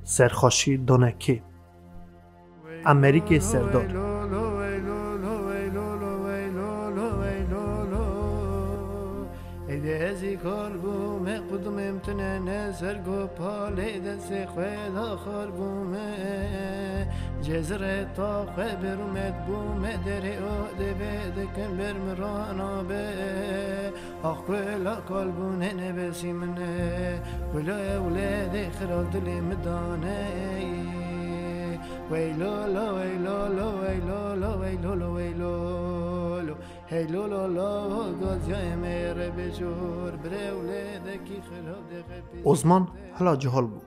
سرخاشی دانکی امریکه سردار ازی کارگو می قدم امتنه نزرگو پالی دست خوید آخر گومه جزره تا خوی برومت بومه دری او دبه دکن برمرانا به آخ کلا کالگونه نبسی منه کلا اولاد خراب دلی مدانه ویلولو ویلولو ویلولو ویلولو ویلولو هیلولو گازیای میره بجور بره ولادکی خراب دقیقی عثمان هلا جهال بو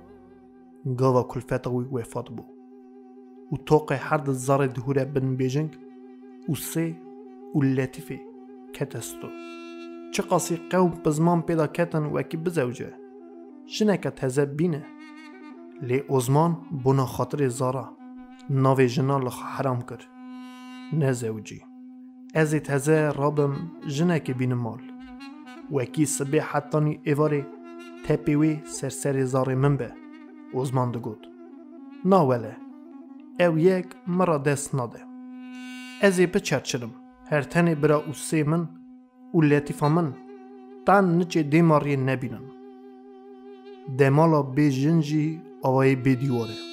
گاوا کلفت وی وفات بو و توق هر زار دهوره بن بیجنگ و سه و لطیفه کتستو چه قاسی قوم بزمان پیدا کتن وکی بزوجه جنکت هزب بینه لی عثمان بنا خاطر زارا ناوی جنا لخ حرام کر نه زوجی ازی تزه رابم جنک بین مال وکی سبه حتانی ایواری تپیوی سرسر زار من به عثمان دگود ناوله او یک مرا دست ناده ازی بچرچرم هر تنی برا اوسی من و لطیفا من تن نچه دیماری نبینم دمالا بی جنجی آوای بی دیواره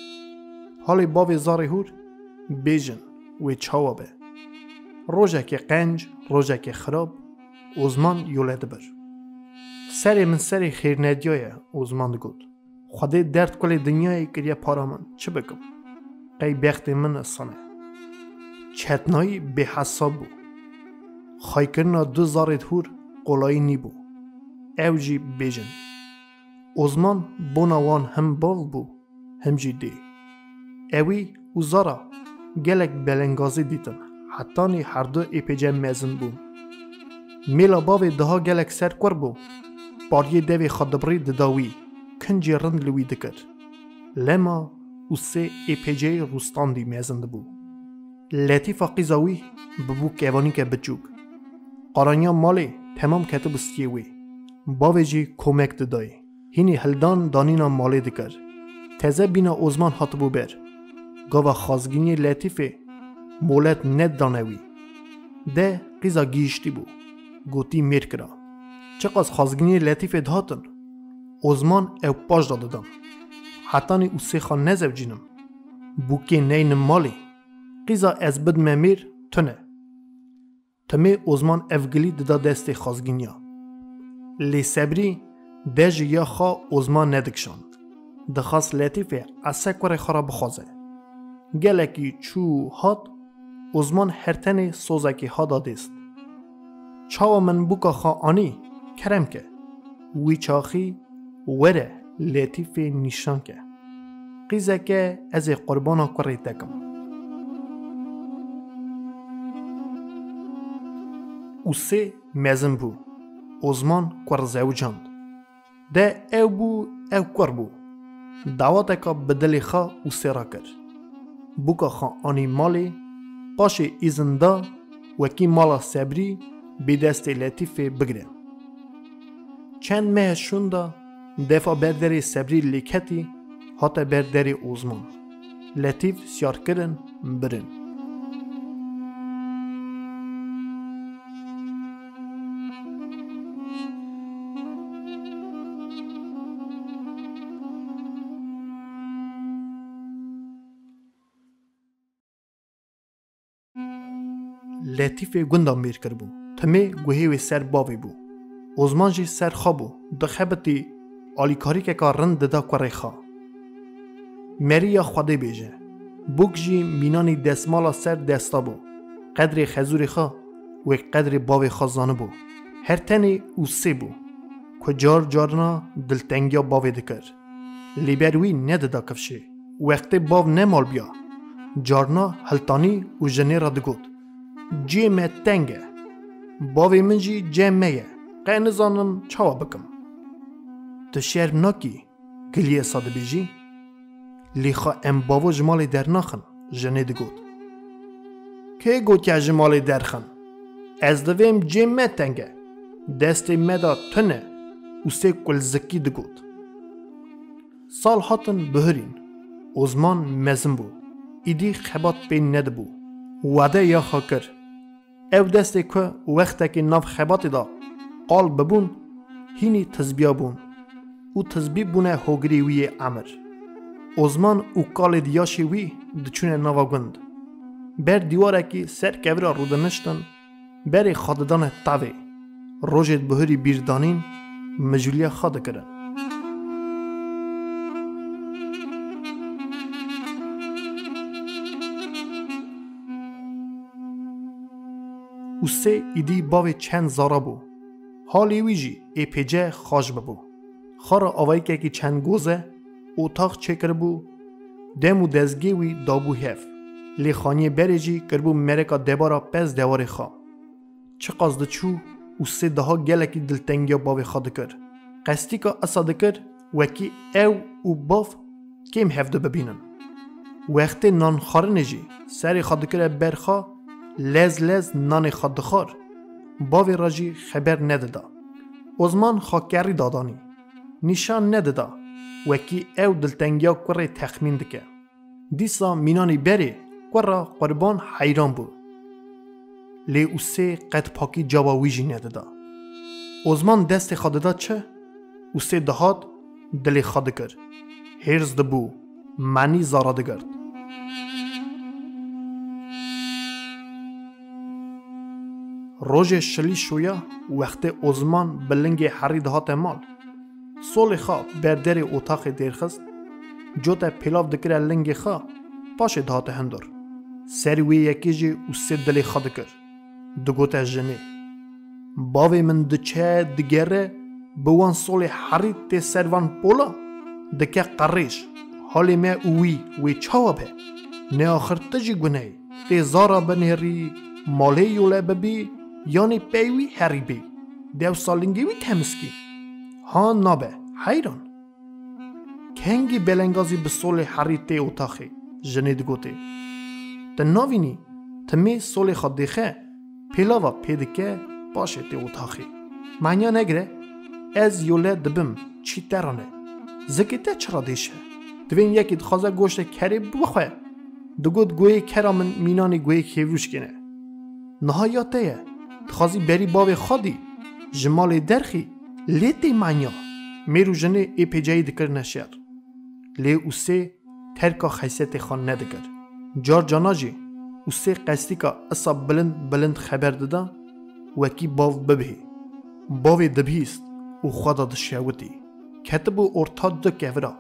حالی باوی زاری هور بیجن و چاوابه روژه که قنج روژه که خراب عثمان یولده بر سری من سری خیر ندیای عثمان گود خودی درد کلی دنیای کریه پارا من چه بکم قی بخت من اصانه چتنایی به حساب بو خواهی کرنا 2000 هور قلایی نی بو اوجی بیجن عثمان بوناوان هم باو بو هم جی دی اوی و زارا گلک بلنگازی دیتن حتانی هر دو ایپیجه مزن بو میلا باوی دها گلک سر کور بو باریه دوی خدبری دداوی کنجی رند لوی دکر لما و سه ایپیجه روستان دی مزن بو لطیفا قیزاوی ببو کیوانی که بچوک قرانیا مالی تمام کتب استیوی باوی جی کمک ددای هینی هلدان دانینا مالی دکر تزه بینا عثمان حتبو بر گاوا خازگینی لطیفه مولت ند دانوی ده قیزا گیشتی بو گوتی میر کرا چقدر خازگینی لطیفه دهاتن عثمان او پاش دادم حتانی او سه خان نزو جینم بوکی نین مالی قیزا از بد ممیر تنه تمه عثمان افگلی دادا دست خازگینیا لی صبری دژ یا خا عثمان ندکشاند دخواست لطیفه از سکور خراب بخوازه گلکی چو هات عثمان هرتن سوزکی ها دادست چاو من بوکا خا آنی کرم که وی چاخی وره لطیفه نیشان که قیزه که از قربانا کری تکم او سه مزن بو عثمان کور زوجاند ده او بو او کور بو دعوت که بدلی خوا او سه را کرد بوکا خوا آنی مالی پاش ایزندا وکی مالا صبری بی دست لطیفه بگره چند ماه شوندا دفع برداری صبری لیکتی حتی برداری عثمان لطیف سیار کرن برن لطیفه گندام میر کرد بو تمه گوهی سر باوی بو عثمان جی سر خوابو دخبتی آلیکاری که رند ددا کوری خوا مریا خوده بیجه بوک جی مینانی دستمالا سر دستا بو قدر خزوری خوا و قدر باوی خوا زانه بو هر تنی او سه بو که جار جارنا دلتنگیا باوی دکر لیبروی نددا کفشه وقت باو نمال بیا جارنا هلتانی و جنه را دگود جیمه تنگه باوی من جی جیمه قی نزانم چاوا بکم تو شعر ناکی گلیه ساده بیجی لیخا ام باو جمالی در ناخن جنه دگود که گود که جمالی در خن از دویم جیمه تنگه دست مدا تنه و سه کل زکی دگود سال هاتن بهرین عزمان مزم بو ایدی خبات بین ند بو وعده یا خاکر او دسته که وقتی که ناف خبات دا قال ببون هینی تزبیا بون او تزبی بونه هوگری وی عمر عزمان او کال دیاشی وی دچونه نوا گند بر دیواره که سر کورا رو دنشتن بر خاددان تاوی روژت بهری بیردانین مجولیا خاده کرن او سه ایدی باوی چند زارا بو حالی ویجی ای پیجه خاش ببو خار آوائی که چند گوزه اتاق چکر بو دمو دزگی وی دابو هف لی خانی برجی کربو مرکا دبارا پس دواری خوا چه قصد چو او سه دها گلکی دلتنگیا باوی خواده کر قصدی که اصاده کر وکی او باف کم هفته ببینن وقتی نان خاره نجی سری خواده کر برخوا لز نان خواده خار باوی راجی خبر ندادا عزمان خاکری دادانی نشان ندادا وکی او دلتنگیا کره تخمین دکه دیسا مینانی بری کره قربان حیران بود لی او سه قد پاکی جواویجی ندادا عزمان دست خواده دا چه؟ او سه دهاد دلی خواده کر هرز دبو معنی زاراده گرد روژ شلی شویا وقت عزمان بلنگ حری دهات مال سول خواه بردر اتاق دیرخست جوتا پیلاو دکره لنگ خواه پاش دهات هندر سروی یکی جی او سه دلی خواده کر دگوتا جنه باوی من دچه دگره بوان سول حری تی سروان پولا دکه قریش حالی ما اوی وی چاوبه نه آخر تجی گنه تی زارا بنهری مالی یوله ببی یعنی پیوی هری بی دیو سالنگی وی تمسکی ها نابه حیران کنگی بلنگازی به سول حری تی اتاقی جنه دگوته تناوینی تمی سول خود دیخه پیلاوا پیدکه باشه تی اتاقی معنی نگره از یوله دبم چی ترانه زکیته چرا دیشه دوین یکی دخوازه گوشت کری بخواه دگود گوی کرا من مینانی گوی کیوش کنه نهایاته دخوازی بری باوی خودی جمال درخی لیتی معنی میرو جنه ای پیجایی دکر نشیر لی او سه ترکا خیصیت خان ندکر جار جاناجی او سه قصدی که اصا بلند خبر دادا وکی باو ببهی باوی دبیست او خوادا دشیاوتی کتبو ارتاد دو کفرا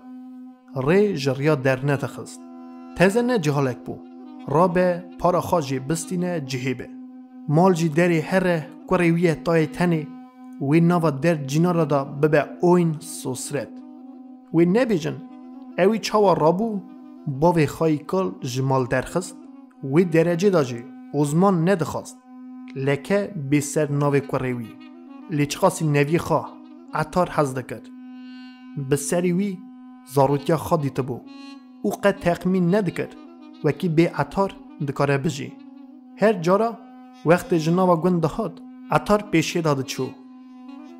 ری جریا در نتخست تازه نه جهالک بو را به پارا خاجی بستینه جهیبه مال جی دری هره کوریویه تای تنی وی نوا در جنارا دا ببه اوین سوسرد وی نبیجن اوی چاوا رابو باوی خواهی کل جمال درخست وی درجه دا جی عزمان ندخواست لکه بی سر ناوی کوریوی لیچخاسی نوی خواه عطار حزده کرد به سری وی زاروتیا خودی تبو او قد تخمین ندکر وکی به عطار دکاره بجی هر جارا وقت جناوا گون دهاد عطار پیشه داده چو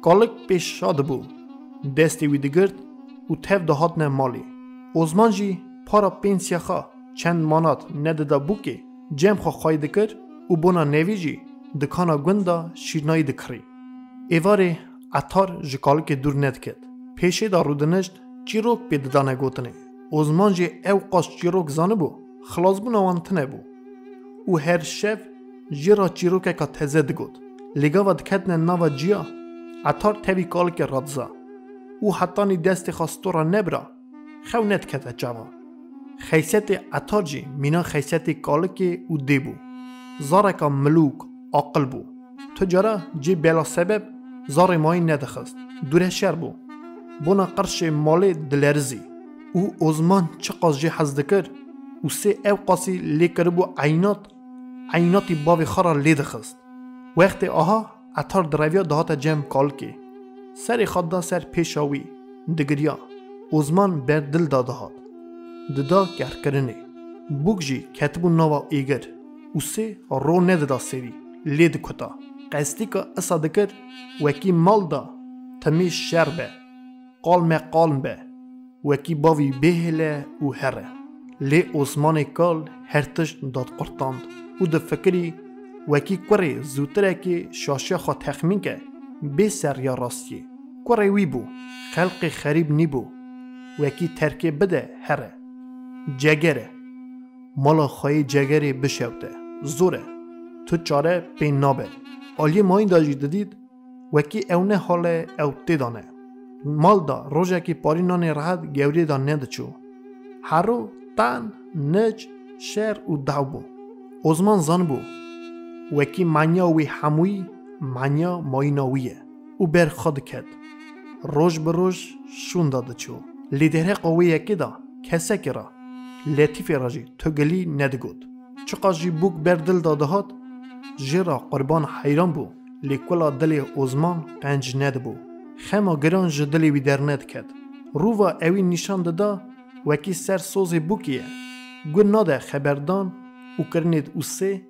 کالک پیش شاده بو دستی وی دگرد او تف دهاد نه مالی عزمان جی پارا پینسیا خواه چند مانات نداده بو که جم خواه خواهی دکر او بونا نوی جی دکانا گون دا شیرنایی دکری ایواره عطار جکالک دور ند کد پیشه دا رودنشت چیروک پیددانه گوتنه عزمان جی او قاش چیروک زانه بو خلاص بو نوانتنه بو او هر شف جیرا چیروکه که تزه دگود لگاوه دکتنه ناوه جیا عطار تاوی کالک رادزا او حتانی دست خواستو را نبرا خو ند کده جوا خیصیت عطار جی مینا خیصیت کالک او دی بو زاره که ملوک عقل بو تجارا جی بلا سبب زار مای ندخست دوره شر بو بونا قرش مال دلرزی او عزمان چه قاس جی حزد کر او سه او قاسی لی کربو عیناتی باوی خارا لی دخست وقت آها عطار درویا دهات جمع کال که سری خود دا سر پیشاوی دگریا عزمان بر دل داده هاد ددا گر کرنه بوگ جی کتبو نوا ایگر او سه رو نددا سری لی دکتا قصدی که اصا دکر وکی مال دا تمیش شر به قالم به وکی باوی بهله و هره لی عثمان کال هرتش داد قرطاند او ده فکری وکی کوری زودتره که شاشه خوا تخمین که بی سر یا راستیه کوری وی بو خلق خریب نی بو وکی ترکه بده هره جگره مالا خواهی جگره بشوته زوره تو چاره پین نابه آلی ما این داجی دادید وکی اونه حال او تیدانه مال دا روژه که پاری نانی راحت گوری دا نده چو هرو تن نج شر و داو بو عثمان زن بو وکی منیا وی هموی منیا مایناویه او بر خود کد روش به روش شون داده چو لیدره قوی یکی دا کسه که را لطیفی راجی تو گلی ندگود چقا جی بوک بر دل داده هات جی را قربان حیران بو لیکولا دل عثمان قنج ند بو خما گران جی دلی وی در ند کد رو و اوی نشان داده وکی سر سوز بوکیه گو ناده خبردان او کرنید او سه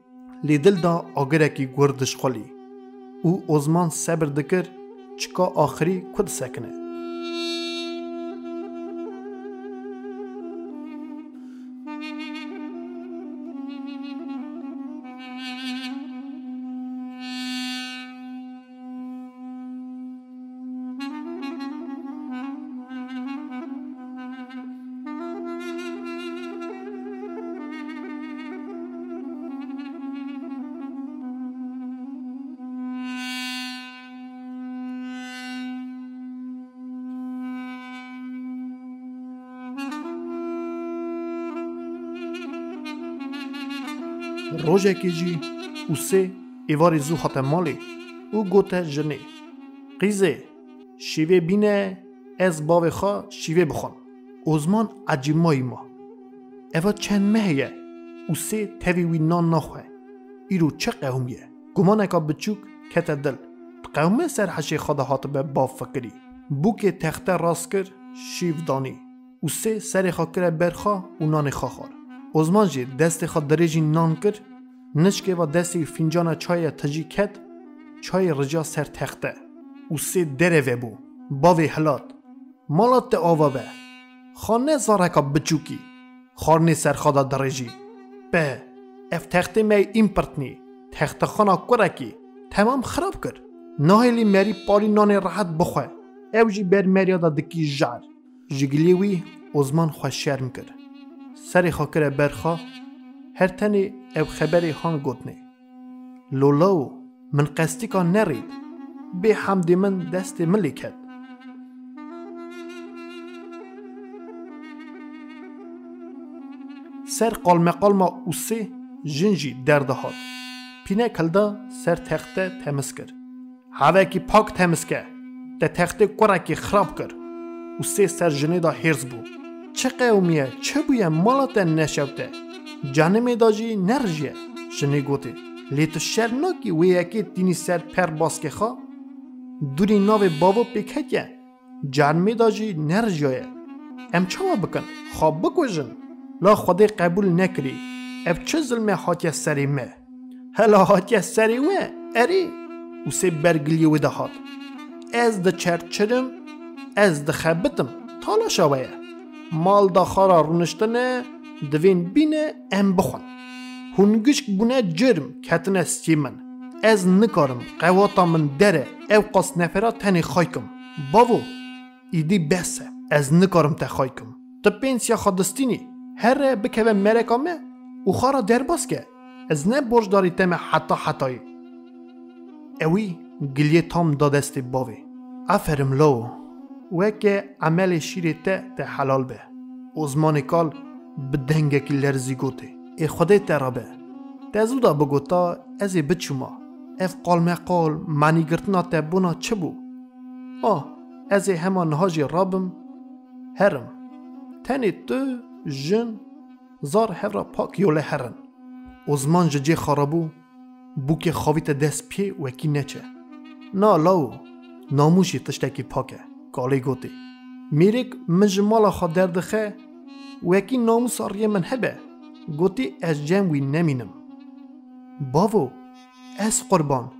لی دل دا آگره کی گردش خالی او عثمان صبر دکر چکا آخری کد سکنه روژه که جی او سه ایواری زو خاطر مالی او گوته جنه قیزه شیوه بینه از باوی خواه شیوه بخون عثمان عجیمایی ما ایوا چند مهیه او سه تاوی وی نان نخواه ایرو چه قومیه گمانه که بچوک کت دل قومه سر حشی خدا حاطه به باف فکری بو که تخته راست کر شیو دانی او سه سر خواه کره برخواه و نان خواه خور عثمان جی دست خواه دریجی نان کر نشکه و دستی فنجان چای تجی کد چای رجا سر تخته او سه دره بو باوی حلات مالات آوا به خانه زارکا بچوکی خارنی سر خدا دریجی به اف تخته می این پرتنی تخته خانا کرکی تمام خراب کر ناهلی مری پاری نان راحت بخواه او جی بر مریادا دکی جار جگلیوی عثمان خواه شرم کر سری خواه کره برخواه هر تنی او خبری هان گوتنه لولاو من قصدی که نرید به حمد من دست ملی کد سر قالم او سه جنجی درده هاد پینه کلدا سر تخته تمس کر هوا کی پاک تمس که ده تخته کرکی خراب کر او سه سر جنه دا هرز بو چه قومیه چه بویه مالات نشوته جانمه داجی نرجیه جنه گوته لیتو شر ناکی وی اکی تینی سر پر باسکه خواه دوری ناو بابا پیکهتیه جانمه داجی نرجیه ام چاوا بکن خواب بکوژن لا خدا قبول نکری اف چه ظلمه حاتی سری مه هلا حاتی سری وه اری او سی برگلی و دهات از ده چرچرم از ده خبتم تالا شویه مال دا خارا رونشتنه دوین بینه ام بخون هنگشک بونه جرم کتنه ستیمن از نکارم قواتا من دره او قاس نفرا تنی خایکم باو ایدی بسه از نکارم تا خایکم تا پینسیا خادستینی هر بکوه مرکامه او خارا در باز که از نه برج داری تمه حتایی اوی گلیه تام دادستی باوی افرم لو وکه عمل شیری ته حلال به عثمان کال بدنگه که لرزی گوته ای خوده ترابه تزودا بگوتا ازی بچوما اف قال مقال معنی گرتنا تبونا چه بو ازی همان هاجی رابم هرم تنی تو جن زار هفرا پاک یوله هرن عثمان ججی خرابو بو که خواهیت دست پی وکی نچه نا لاو ناموشی تشتکی پاکه کالی گوتی میرک مجمالا خواه دردخه وکی ناموس آریه من هبه گوتی از جمعوی نمینم باو از قربان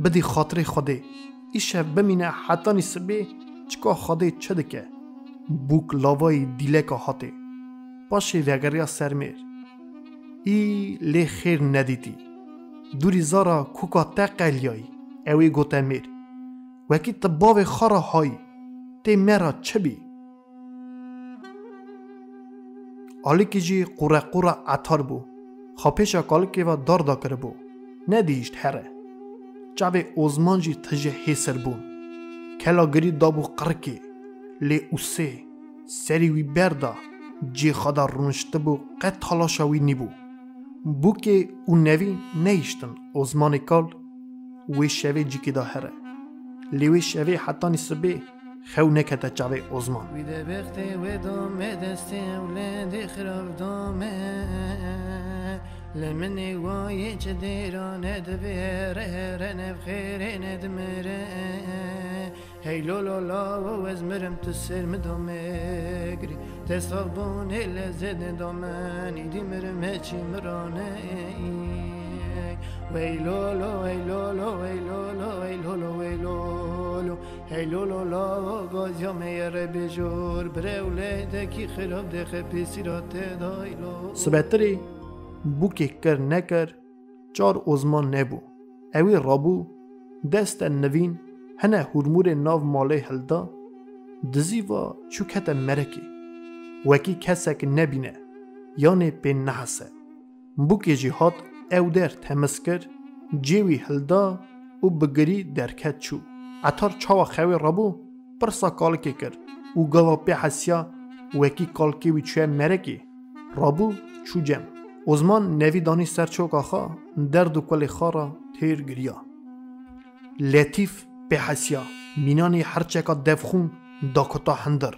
بدی خاطر خوده ایشه بمینه حتی نیسبه چکا خوده چه دکه بوک لاوای دیلکا حاته پاشی وگریا سرمیر ای لی خیر ندیدی دوری زارا کوکا تقلیایی اوی گوته میر وکی تباو خارا های تی مرا چه بی آلیکی جی قره قره عطار بو خاپیشا کالکی و دار دا کر بو ندیشت هره چاوی اوزمان جی تجه حیسر بون کلا گری دابو قرکی لی اوسه سری وی بردا جی خدا رونشته بو قد تلاشا وی نی بو که او نوی نیشتن اوزمان کال وی شوی جی که دا هره لی وی شوی حتی نسبه خو نکته چاوی اوزمان ویده بخته و دومه دسته اولاد خراب دومه لمنی وای چه دیرانه دبیره هره نفخیره ندمره هی لولو لا و از مرم تو سرم دومه گری تصابونه لذت ندامن ایدی مرم هچی مرانه وی لولو وی لولو وی لولو وی لولو وی لولو هی لولو لا گازیا میره بجور بره ولیده کی خراب دخه پیسی را تدایلو سبتری بو که کر نکر چار اوزمان نبو اوی رابو دست نوین هنه هرمور ناو ماله هلدا دزی و چوکت مرکی وکی کسک نبینه یعنی پین نحسه بو که جهات او در تمس کر جیوی هلدا و بگری درکت چو عطار چاوا خوی رابو پرسا کالکی کر و گاوا پی حسیا وکی کالکی وی چوه مرکی رابو چو جم اوزمان نوی دانی سرچوک آخا درد و کل خارا تیر گریا لطیف به حسیا مینانی هرچکا دفخون داکتا هندر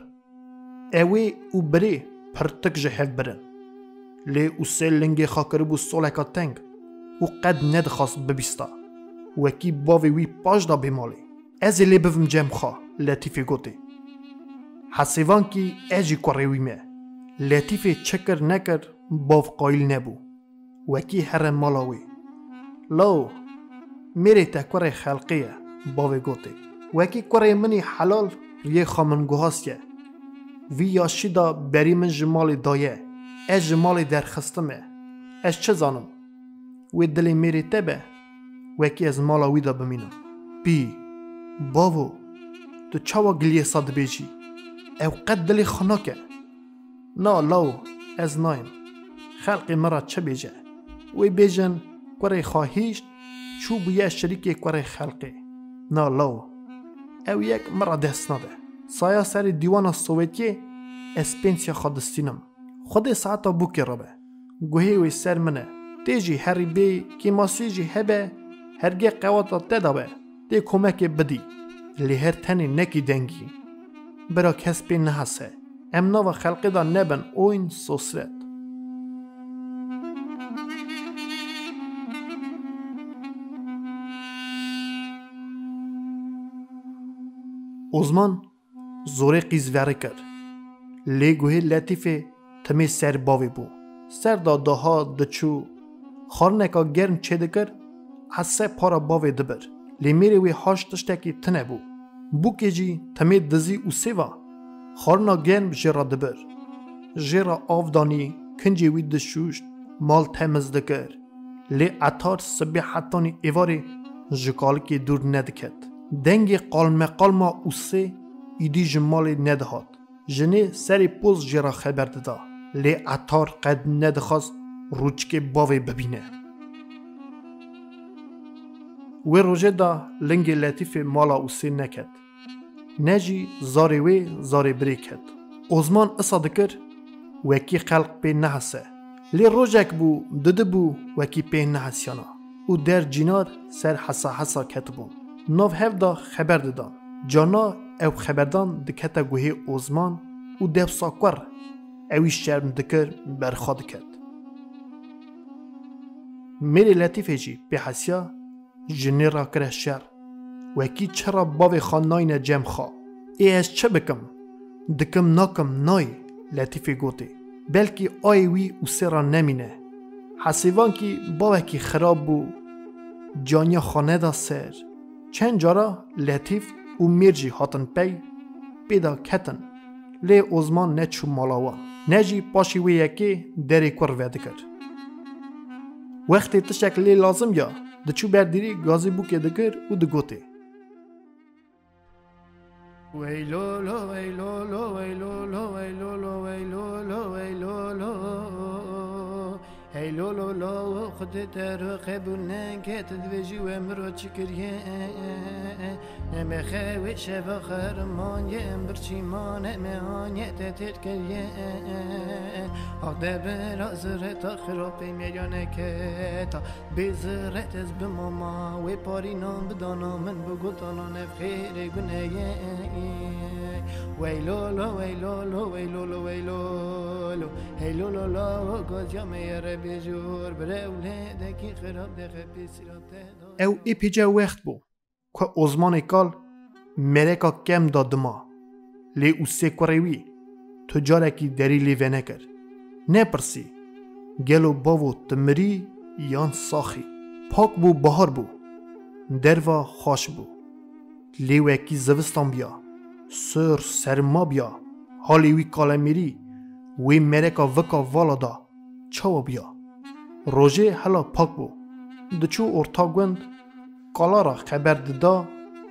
اوی او بری پرتک جهف برن لی او سه لنگی خاکر بو سولکا تنگ و قد ندخواست ببیستا وکی باوی وی پاش دا بیمالی از لی بفم جم خواه لطیفی گوتی حسیوان کی ایجی کوریوی مه لطیفی چکر نکر باف قایل نبو وکی هر مالاوی لو میره تکور خلقیه باوی گوتی وکی کوری منی حلال ریه خامنگوهاستیه وی یاشی دا بری من جمالی دایه از جمالی درخستمه از چه زانم وی دلی میره تبه وکی از مالاوی دا بمینم بی باو تو چاوا گلیه ساد بیجی او قد دلی خناکه نا لو از نایم خلقی مرا چه بیجه وی بیجن کوری خواهیشت چو بویه شریکی کوری خلقی نا لو او یک مرا دست نده سایا سر دیوان سوویتی اسپینسیا خودستینم خود ساعتا بوکی ربه گوهی وی سر منه تیجی هری بی که ماسی جی هبه هرگه قواتا تدابه تی کمک بدی لی هر تنی نکی دنگی برا کس پی نحسه امنا و خلقی دا نبن اوین سوسرت اوزمان زوره قیز وره کرد لی گوهی لطیفه تمی سر باوی بو سر دا داها دچو خارنکا گرم چه دکر از سه پارا باوی دبر لی میره وی هاش تشتکی تنه بو بو که جی تمی دزی او سیوا خارنا گرم جرا دبر جرا آفدانی کنجی وی دشوشت مال تمز دکر لی عطار سبی حتانی ایواری جکال که دور ندکت دنگی قالما او سه ایدی جمالی ندهات جنه سری پوز جرا خبر دادا لی عطار قد ندخواست روچک باوی ببینه وی روژه دا لنگ لطیف مالا او سه نکد نجی زاری وی زاری بری کد اوزمان اصا دکر وکی خلق پی نحسه لی روژک بو دده بو وکی پی نحسیانا او در جینار سر حسا کتبون نو هف دا خبر دادن جانا او خبردان دکتا گوهی اوزمان او دف ساکور اوی شرم دکر برخواد کد میری لطیفه جی پی حسیا جنی را کره شر وکی چرا باوی خاناین جم خواه ای از چه بکم دکم ناکم نای لطیفه گوتی بلکی آی وی او سرا نمینه حسیوان کی باوکی خراب بو جانیا خانه دا سر چند جارا لطیف او میرجی هاتن پی پیدا کتن لی اوزمان نچو مالاوان نجی پاشی وی یکی دری کور وید کرد. وقتی تشک لی لازم یا دچو بردیری گازی بو که دکر و دگوته. ویلولو ویلولو ویلولو ویلولو ویلولو ویلولو هیلولو لو خودت رو قبول که تدویجی و امرو چکریه نمخه و شب خرمان یه امبرچی ما نمهان یه تتر کریه آده برازرت خرابی میانه که تا بزرت از بماما و پاری نام بدانا من بگوتانا نفخیر گنه ویلولو ویلولو ویلولو ویلولو هیلولو لو گازیا میره بیجور بره اولیدکی خراب دقه پیسیراته او ای پیجه وقت بو که ازمان کال مرکا کم دادما لی او سه کوریوی تجارکی دری لیوه نکر نپرسی گلو باو تمری یان ساخی پاک بو بهار بو دروا خوش بو لیوکی زوستان بیا سر سرما بیا حالی وی کالمیری وی مرکا وکا والا دا چاو بیا روژه حالا پاک بو دچو ارتا گوند کالا را خبر ددا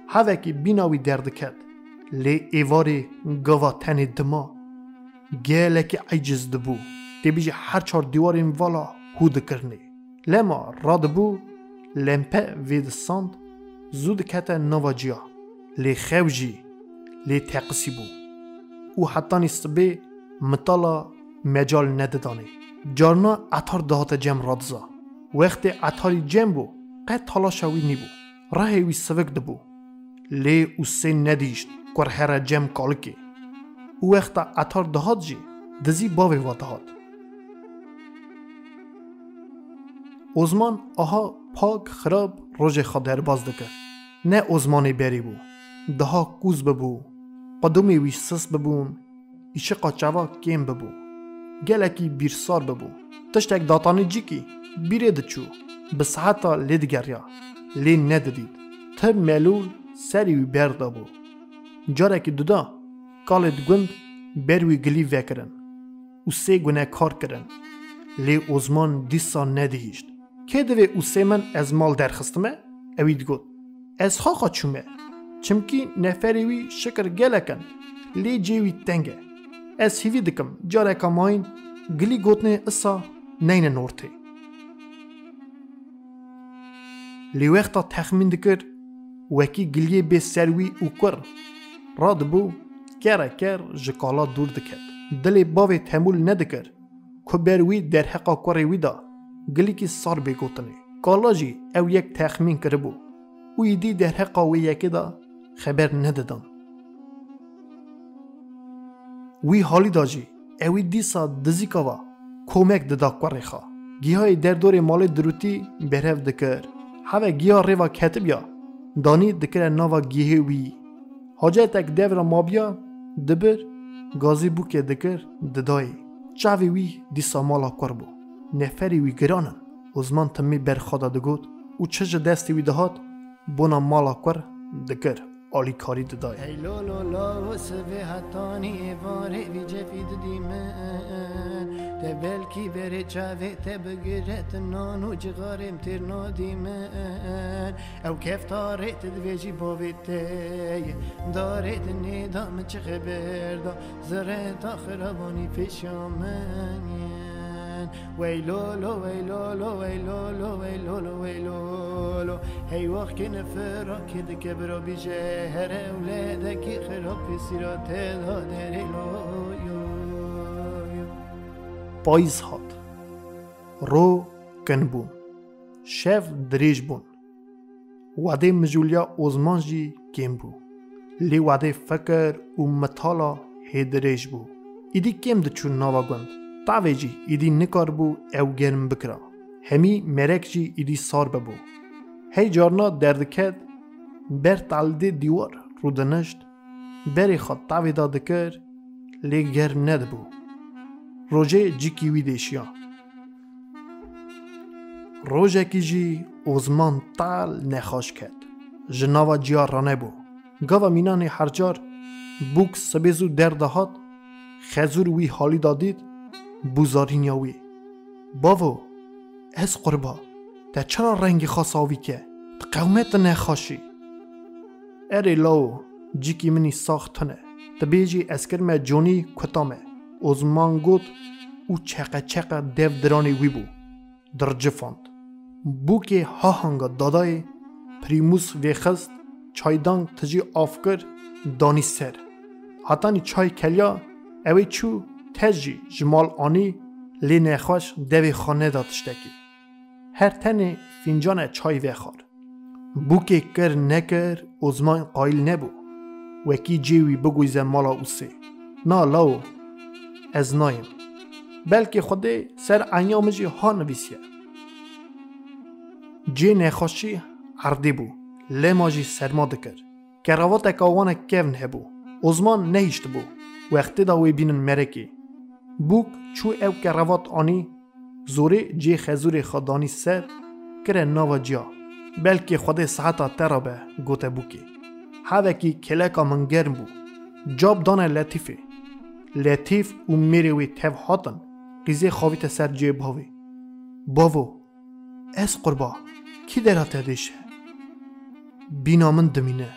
هوکی بیناوی درد کد لی ایواری گوا تن دما گلکی عجز دبو تبیجی هر چار دیوارین والا هود کرنی لما راد بو لمپه وید ساند زود کتا نواجیا لی خوجی لی تقسی بو او حتی نیست به مطالا مجال نددانه جارنا اتار دهات جم رادزا وقت اتاری جم بو قد تلاشوی نی بو راهی وی سوک دبو لی او سه ندیشت کور هر جم کالکی او وقت اتار دهات جی دزی باوی و دهات ازمان آها پاک خراب روژ خادر باز دکر نه ازمانی بری بو دها کوز ببو قدومی وی سس ببون ایشه قاچوا کم ببو گلکی بیرسار ببو تشتک داتانی جی کی بیره دچو بس حتا لیدگریا لی نددید تب ملول سری وی بردا بو جارکی دودا کالد گوند بروی گلی وکرن او سه گونه کار کرن لی ازمان دیسا ندهیشت که دوی او سه من از مال درخستمه اوید گود از خواهد چومه چمکی نفری وی شکر گلکن لی جیوی تنگه از هیوی دکم جارکا ماین گلی گوتنه اصا نین نورته لی وقتا تخمین دکر وکی گلیه به سروی او کر راد بو کر جکالا دور دکد دلی باوی تحمول ندکر که بروی در حقا کره وی دا گلی کی سار بگوتنه کالا جی او یک تخمین کربو او ایدی در حقا وی یکی دا خبر ندادن وی حالی دا جی اوی دیسا دزیکاوا کومک ددا کره خوا گیهای در دور مال دروتی برهف دکر هوا گیاه ریوا کتب یا دانی دکر ناوا گیه وی حاجه تک دور مابیا دبر گازی بو که دکر ددای چاوی وی دیسا مالا کربو نفری وی گرانن ازمان تمی بر خدا دگود او چج دستی وی دهات بونا مالا کر دکر آلی کاری ددای هیلولو لا سوی حتانی واره وی جفید دیمن تبلکی بره چاوه تبگرت نانو جغارم ترنا دیمن او کفتارت دویجی باویته دارت نیدام چه خبر دا زرت آخرابانی پیشامن ویلولو ویلولو ویلولو ویلولو ویلولو هی وقت که نفرا که دکه برا بیجه هر اولاده که خراب پیسیرات دادری لویو پاییز هات رو کن بون شف دریج بون وعده مجولیا ازمان جی کم بو لی وعده فکر و مطالا هدریج بو ایدی کم دچون ناوا گوند تاوی جی ایدی نکار بو او گرم بکرا همی مرک جی ایدی سار ببو هی جارنا دردکد بر تالده دیوار رو دنشت بری خود تاوی دادکر لی گرم ندبو روژه جی کیوی دیشیا روژه کی جی ازمان تال نخاش کد جناوا جیار رانه بو گاوا مینان هر جار بوک سبیزو دردهات خزور وی حالی دادید بوزارین وی باو از قربا تا چرا رنگ خاص آوی که قومت نخاشی اری لاو جیکی منی ساختنه تبیجی اسکر ما جونی کتامه ازمان گود او چقه دیو درانی وی بو درجه فاند بو که ها هنگا دادای پریموس ویخست چایدانگ تجی آفکر دانی سر حتانی چای کلیا اوی چو تجی جمال آنی لی نخواش دوی خانه دادشتکی هر تنه فنجان چای ویخار بو که کر نکر ازمان قایل نبو وکی جیوی بگویزه مالا اوسه نا لاو از نایم بلکه خوده سر انیامجی ها نویسیه جی نخوشی عردی بو لیماجی سرما دکر کراوات اکاوان کون هبو ازمان نهیشت بو وقتی داوی بینن مرکی بوک چو او کراوات آنی زوری جی خزور خدانی سر کره ناوا جا بلکه خوده ساعتا ترابه گوته بوکی هاوکی کلکا من گرم بو جاب دانه لطیفه لطیف و میروی تف هاتن قیزه خواهیت سر جیب هاوی باو از قربا کی درات دیشه بینا من دمینه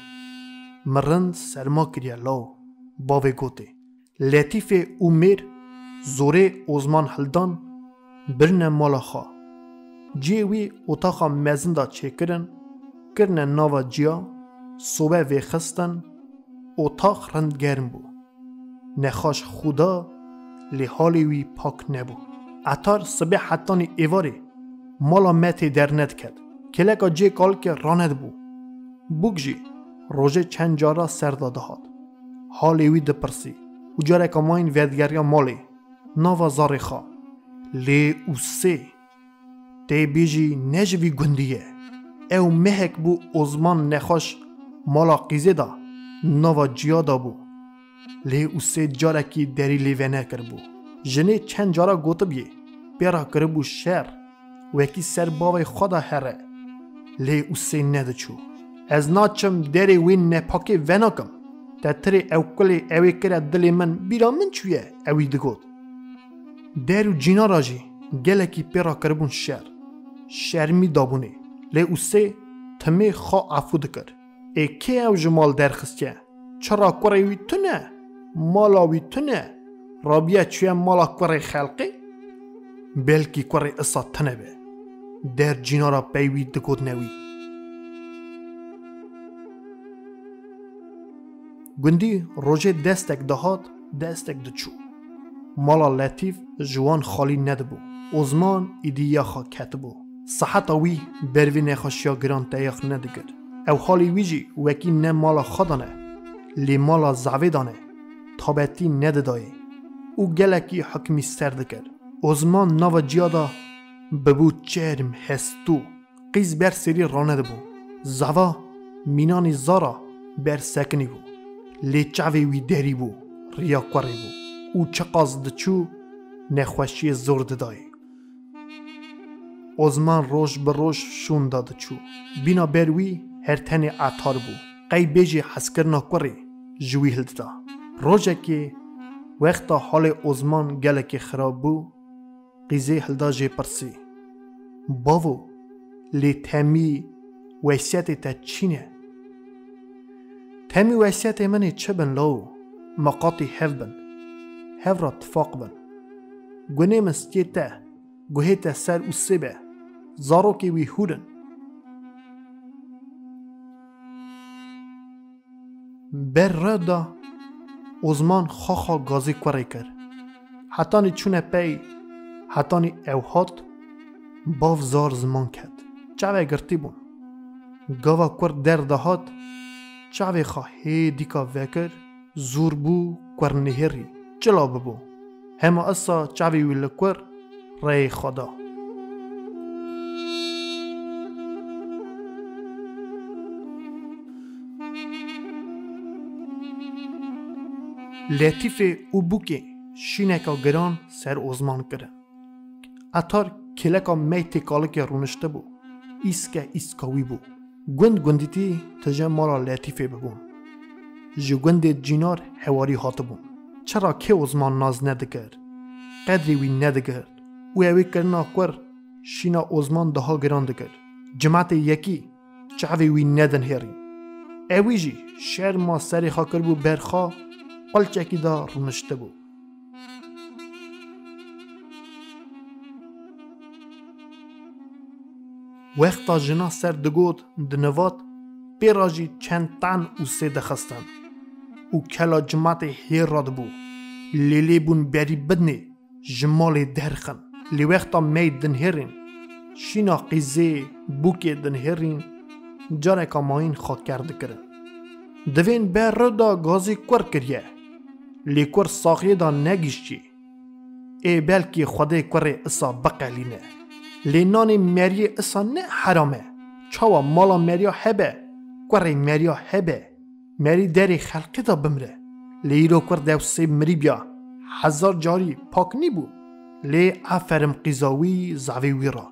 مرند سرما کریا لاو باوی گوته لطیف و میر زوره ازمان هلدان برنه مالا خواه جیوی اتاقا مزنده چه کرنه ناوا جیا صبح ویخستن اتاق رند گرم بو نخاش خدا لی حالی وی پاک نبو اتار صبح حتانی ایواری مالا متی در ند کرد کلکا جی کال که راند بو بوگجی روژه چند جارا سر داده هاد حالی وی دپرسی و جاره کماین ویدگریا مالی ناوا زاری خواه لی او سه تی بیجی نجوی گندیه او مهک بو ازمان نخوش مالا قیزه دا ناوا جیا دا بو لی او سه جاره کی دری لیوینه کر بو جنه چند جارا گوته بیه پیرا کر بو شر وکی سر باوی خدا هره لی او سه نده چو از ناچم دری وین نپاکی وناکم تا تری او کلی اوی کره دلی من بیرا من چویه اوی دگود درو جینا راجی گله کی پیرا کر بون شرمی دابونه لی او سه تمی خواه عفو دکر ای که او جمال درخستیه چرا کوری وی تونه مالا وی تونه رابیه چویه مالا کوری خلقی بلکی کوری اصا تنه به در جینا را پیوی دکود نوی گندی روژه دستک دهات دستک دچو مالا لطیف جوان خالی ندبو ازمان ایدیا خوا کتبو صحت وی بروی نخوشیا گران تایخ ندگر او حالی ویجی وکی نه مالا خدانه لی مالا زعویدانه تابتی نددایی او گلکی حکمی سرد کرد ازمان ناو جیادا ببو چرم هستو قیز بر سری رانده بو زوا مینانی زارا بر سکنی بو لی چاوی وی دری بو ریا کوری بو او چقاز دچو نخوشی زور ددایی ازمان روش به روش شون داده چو بینا بروی هر تنی عطار بو قی بیجی حسکر نکوری جوی هلده روژه که وقتا حال ازمان گله که خراب بو قیزه هلده جه پرسی باو لی تمی ویسیت تا چینه تمی ویسیت منی چه بن لاو مقاطی هف بن هف را تفاق بن گونه مستیتا گوه تا سر او سبه زارو که وی هودن بر ردا ازمان خاخا گازی کوری کر حتانی چونه پی حتانی اوهات باف زار زمان کد چاوه گرتی بون گاوا کور در دهات چاوه خواهی دیکا وکر زور بو کور نهری چلا ببو همه اصا چاوه ویل کور رای خدا لطیف او بوکی شینکا گران سر ازمان کرن اتار کلکا میتی کالک رونشته بو ایسکاوی بو گندیتی تجه مالا لطیفه ببون جو گند جینار حواری هات بون چرا که عزمان ناز ندکر قدری وی ندکر و اوی کرنا کور شینا عزمان دها گران دکر جماعت یکی چاوی وی ندن هری اوی جی شهر ما سری خاکر بو برخا قلچکی دا رونشته بو وقتا جنا سر دگود دنوات پیراجی چند تن او سه دخستن او کلا جماعت هیر راد بو لیلی بون بری بدنی جمال درخن لی وقتا می دن هرین شینا قیزه بوکی دن هرین جاره که ماین خاک کرده کرن دوین بر دا گازی کور کریه لی کور ساخیه دا نگیشچی ای بلکی خوده کور اصا بقلینه لی نان مری اصا نه حرامه چاوا مالا مریا هبه کور مریا هبه مری دری خلقی دا بمره لی رو کور دوسته مری بیا 1000 جاری پاک نی بو لی افرم قیزاوی زاوی را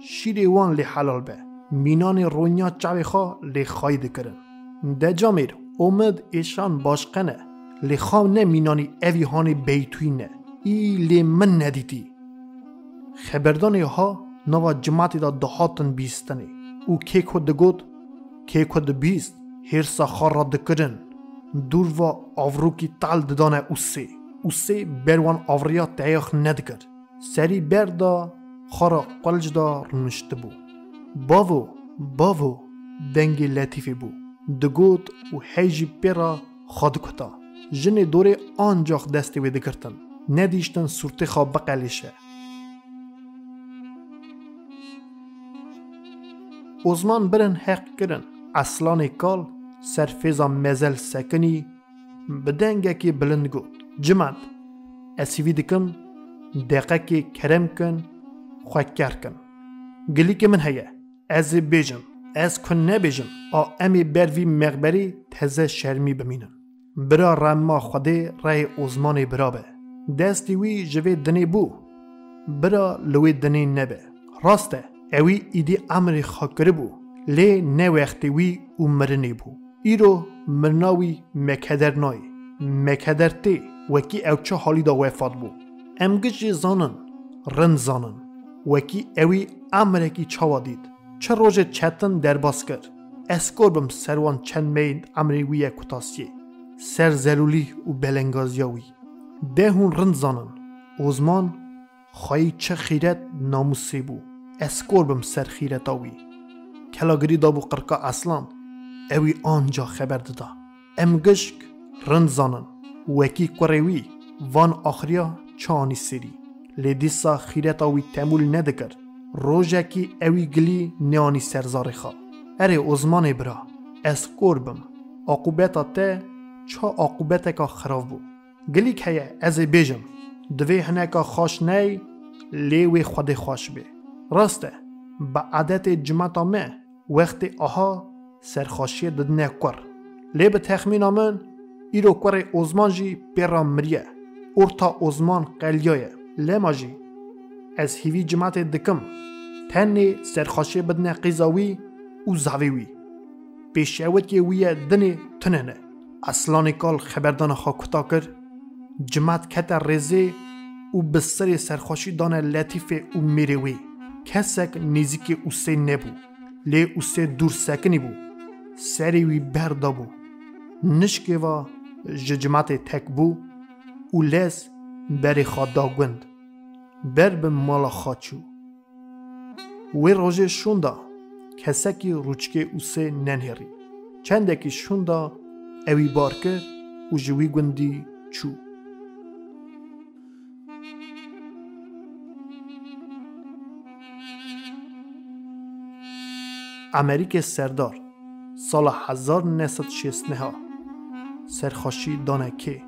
شیری وان لی حلال به مینان رونیا چاوی خواه لی خواهی کرن ده جامیر اومد ایشان باشقنه لی خواه نه مینانی اوی هانی بیتوی نه ای لی من ندیدی خبردانی ها نوا جماعتی دا دهاتن بیستنی او که کود گود که کود بیست هرسا خواه را دکرن دور و آوروکی تال ددانه اوسه بروان آوریا تایخ ندکر سری بردا خارا قلج دا رونشته بو باوو دنگی لطیفی بو دگود و حیجی پیرا خاد کتا جن دوره آنجاخ دستی ویده کرتن ندیشتن صورت خواب بقلیشه عزمان برن حق کرن اصلان کال سرفیزا مزل سکنی بدنگه که بلند گود جمعت اسیوی دکم دقیقه که کرم کن خوکر کن گلی که من هیه از بیجم از کن نبیجم امی بروی مغبری تزه شرمی بمینن برا رما خوده رای عزمان برا به دستی وی جوی دنی بو برا لوی دنی نبه راسته اوی ایدی امری خاکره بو لی نه وقتی وی مرنی بو ایرو مرناوی مکدر نای مکدر تی وکی اوچه حالی دا وفات بو امگجی زانن رن زانن وکی اوی امرکی چاوا دید چه روز چتن در باز کرد اسکور بم سروان چند مین امری وی کتاسیه سر زلولی و بلنگازیاوی ده هون رن زانن عزمان خواهی چه خیرت ناموسی بو اسکور بم سر خیرتاوی کلاگری دا بو قرقا اصلان اوی آنجا خبر دادا امگشک رن زانن وکی کوروی وان آخریا چانی سری لیدیسا خیرتاوی تمول ندکر روژه کی اوی گلی نیانی سرزاری خواه اره عزمان برا اسکور بم عقوبتا ته چا عقوبتا که خراب بو گلی که از بیجم دوی هنکا خوش نی لیوی خود خوش بی راسته با عادت جماعتا مه وقتی آها سرخاشی ددنه کور لی به تخمین آمن ایرو کور عزمان جی پیرا مریه ارتا عزمان قلیایه لیما جی از هیوی جماعت دکم تنی سرخاشی بدنه قیزاوی و زاویوی پیشوت که ویه دنی تننه اصلان کال خبردان خواه کتا کر جماعت کتا رزه و بسر سرخاشی دانه لطیف و میروی کسک نیزی او سه نبو لی او سه دور سکنی بو سری وی بردا بو نشکه و جماعت تک بو او لیز بری خواد دا گوند بر به مالا خاچو وی روژه شوندا کسکی روچکه او سه ننهری چندکی شوندا اوی بار کرد و جوی گوندی چو امریک سردار سال 1969 سرخاشی دانه که